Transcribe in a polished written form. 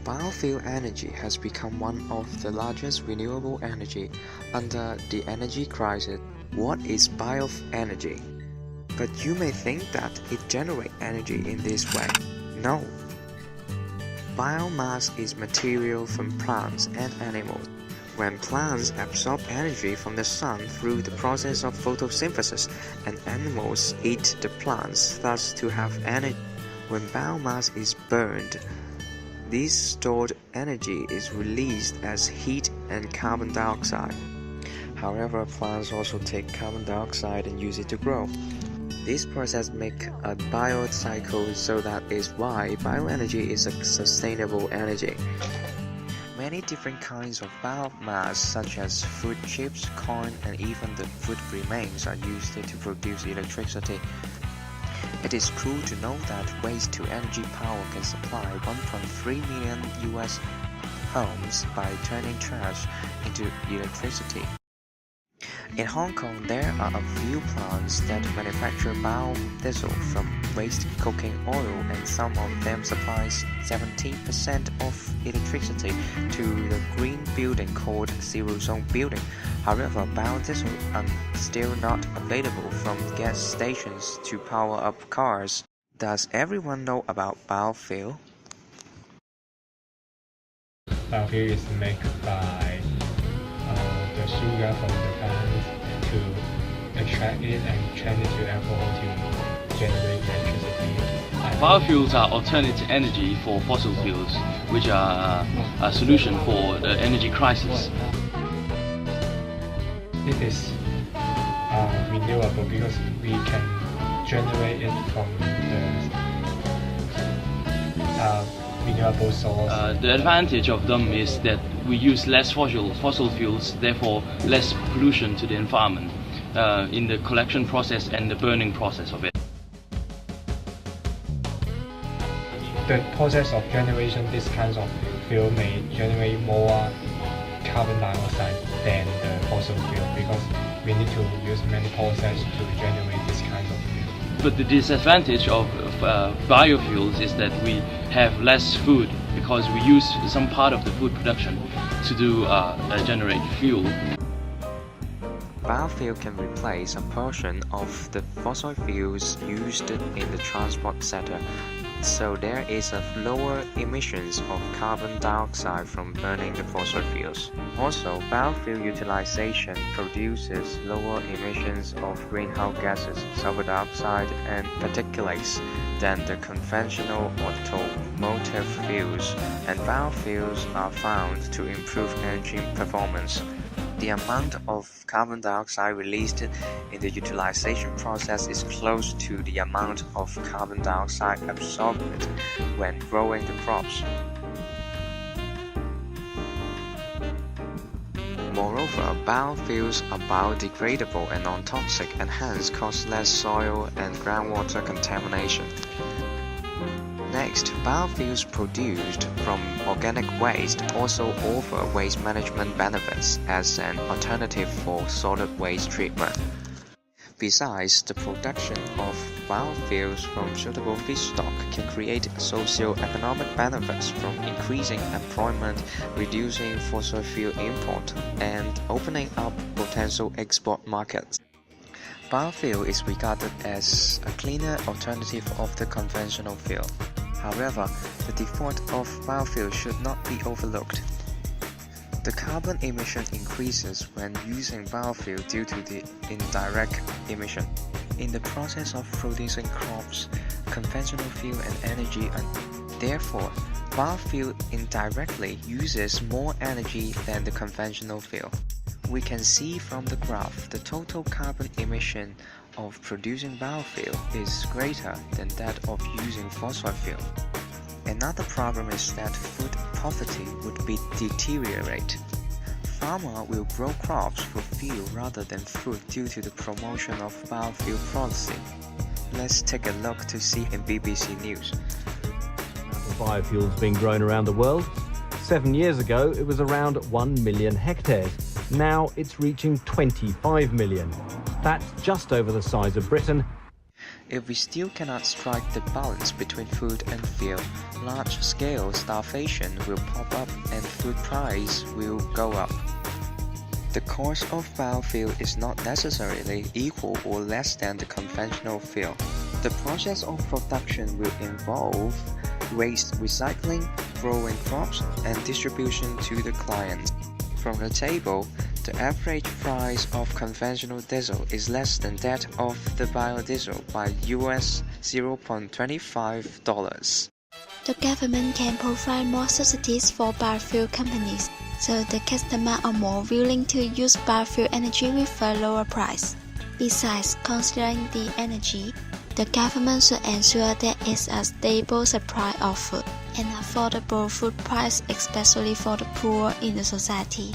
Biofuel energy has become one of the largest renewable energy under the energy crisis. What is bioenergy? But you may think that it generates energy in this way. No. Biomass is material from plants and animals. When plants absorb energy from the sun through the process of photosynthesis, and animals eat the plants thus to have energy. When biomass is burned, this stored energy is released as heat and carbon dioxide. However, plants also take carbon dioxide and use it to grow. This process makes a biocycle, so that is why bioenergy is a sustainable energy. Many different kinds of biomass such as food chips, corn, and even the food remains are used to produce electricity. It is cool to know that waste-to-energy power can supply 1.3 million US homes by turning trash into electricity. In Hong Kong, there are a few plants that manufacture biodiesel from waste cooking oil, and some of them supply 17% of electricity to the green building called Zero Zone Building. However, biodiesel are still not available from gas stations to power up cars. Does everyone know about biofuel? Biofuel is made by the sugar from the plant to extract it and turn it to alcohol to generate electricity. Biofuels are alternative energy for fossil fuels, which are a solution for the energy crisis. It is renewable because we can generate it from the renewable source. The advantage of them is that we use less fossil fuels, therefore less pollution to the environment in the collection process and the burning process of it. The process of generation this kind of fuel may generate more carbon dioxide than the fossil fuel, because we need to use many processes to generate this kind of fuel. But the disadvantage of biofuels is that we have less food, because we use some part of the food production to generate fuel. Biofuel can replace a portion of the fossil fuels used in the transport sector, so there is a lower emissions of carbon dioxide from burning the fossil fuels. Also, biofuel utilization produces lower emissions of greenhouse gases, sulfur dioxide, and particulates than the conventional automotive fuels, and biofuels are found to improve engine performance. The amount of carbon dioxide released in the utilization process is close to the amount of carbon dioxide absorbed when growing the crops. Moreover, biofuels are biodegradable and non-toxic, and hence cause less soil and groundwater contamination. Next, biofuels produced from organic waste also offer waste management benefits as an alternative for solid waste treatment. Besides, the production of biofuels from suitable feedstock can create socio-economic benefits from increasing employment, reducing fossil fuel import, and opening up potential export markets. Biofuel is regarded as a cleaner alternative of the conventional fuel. However, the default of biofuel should not be overlooked. The carbon emission increases when using biofuel due to the indirect emission. In the process of producing crops, conventional fuel and energy, therefore, biofuel indirectly uses more energy than the conventional fuel. We can see from the graph the total carbon emission of producing biofuel is greater than that of using fossil fuel. Another problem is that food poverty would be deteriorate. Farmers will grow crops for fuel rather than food due to the promotion of biofuel policy. Let's take a look to see in BBC News. Biofuels being grown around the world. 7 years ago, it was around 1 million hectares. Now it's reaching 25 million. That's just over the size of Britain. If we still cannot strike the balance between food and fuel, large-scale starvation will pop up and food price will go up. The cost of biofuel is not necessarily equal or less than the conventional fuel. The process of production will involve waste recycling, growing crops, and distribution to the client. From the table, the average price of conventional diesel is less than that of the biodiesel by US $0.25. The government can provide more subsidies for biofuel companies, so the customers are more willing to use biofuel energy with a lower price. Besides considering the energy, the government should ensure there is a stable supply of food and affordable food price, especially for the poor in the society.